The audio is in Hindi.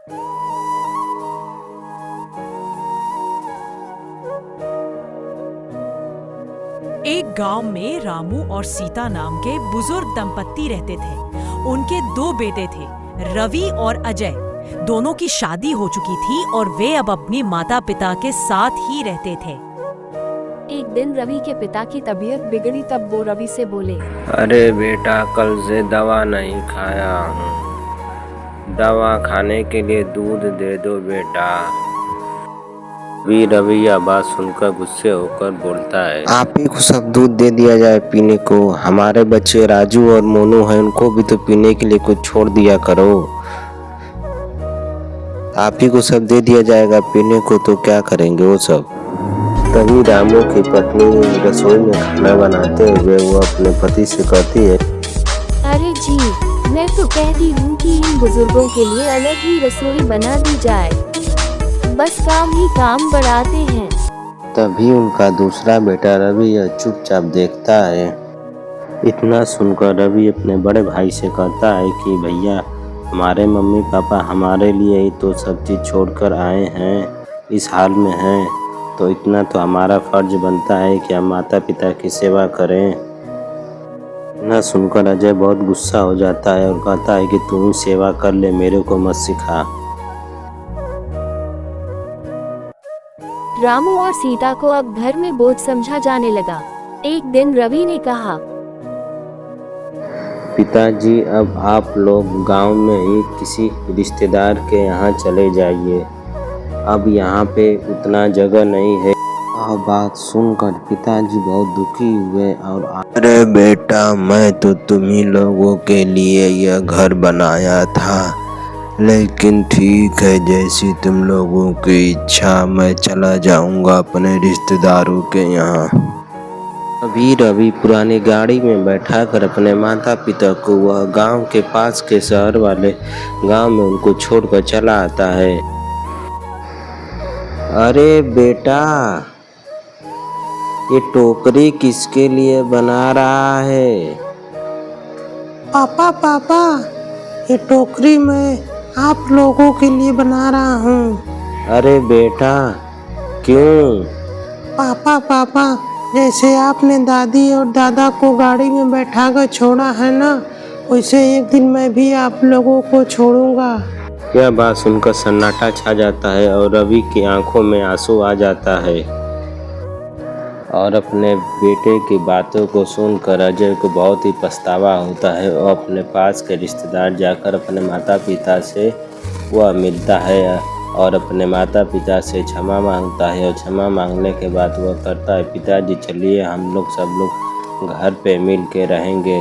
एक गांव में रामू और सीता नाम के बुजुर्ग दंपत्ति रहते थे। उनके दो बेटे थे, रवि और अजय। दोनों की शादी हो चुकी थी और वे अब अपने माता पिता के साथ ही रहते थे। एक दिन रवि के पिता की तबीयत बिगड़ी, तब वो रवि से बोले, अरे बेटा, कल से दवा नहीं खाया हूँ, दवा खाने के लिए दूध दे दो बेटा। रवि यह बात सुनकर गुस्से होकर बोलता है, आप ही को सब दूध दे दिया जाए पीने को। हमारे बच्चे राजू और मोनू हैं, उनको भी तो पीने के लिए कुछ छोड़ दिया करो। आप ही को सब दे दिया जाएगा पीने को तो क्या करेंगे वो सब। तभी रामू की पत्नी रसोई में खाना बनाते हुए वो अपने पति से कहती है, अरे जी, मैं तो कहती हूँ कि इन बुजुर्गों के लिए अलग ही रसोई बना दी जाए, बस काम ही काम बढ़ाते हैं। तभी उनका दूसरा बेटा रवि यह चुपचाप देखता है। इतना सुनकर रवि अपने बड़े भाई से कहता है कि भैया, हमारे मम्मी पापा हमारे लिए ही तो सब चीज़ छोड़कर आए हैं, इस हाल में हैं, तो इतना तो हमारा फर्ज बनता है कि हम माता पिता की सेवा करें। इतना सुनकर अजय बहुत गुस्सा हो जाता है और कहता है कि तुम ही सेवा कर ले, मेरे को मत सिखा। रामू और सीता को अब घर में बोझ समझा जाने लगा। एक दिन रवि ने कहा, पिताजी, अब आप लोग गांव में ही किसी रिश्तेदार के यहाँ चले जाइए, अब यहाँ पे उतना जगह नहीं है। यह बात सुनकर पिताजी बहुत दुखी हुए और अरे बेटा, मैं तो तुम्ही लोगों के लिए यह घर बनाया था, लेकिन ठीक है, जैसी तुम लोगों की इच्छा, मैं चला जाऊंगा अपने रिश्तेदारों के यहाँ। अभी रवि पुरानी गाड़ी में बैठाकर अपने माता पिता को वह गांव के पास के शहर वाले गांव में उनको छोड़कर चला आता है। अरे बेटा, ये टोकरी किसके लिए बना रहा है? पापा पापा, ये टोकरी मैं आप लोगों के लिए बना रहा हूँ। अरे बेटा, क्यों? पापा, जैसे आपने दादी और दादा को गाड़ी में बैठाकर छोड़ा है ना, वैसे एक दिन मैं भी आप लोगों को छोड़ूंगा। यह बात सुनकर सन्नाटा छा जाता है और रवि की आंखों में आंसू आ जाता है। और अपने बेटे की बातों को सुनकर अजय को बहुत ही पछतावा होता है और अपने पास के रिश्तेदार जाकर अपने माता पिता से वह मिलता है और अपने माता पिता से क्षमा मांगता है। और क्षमा मांगने के बाद वह करता है, पिताजी चलिए हम लोग सब लोग घर पे मिल के रहेंगे।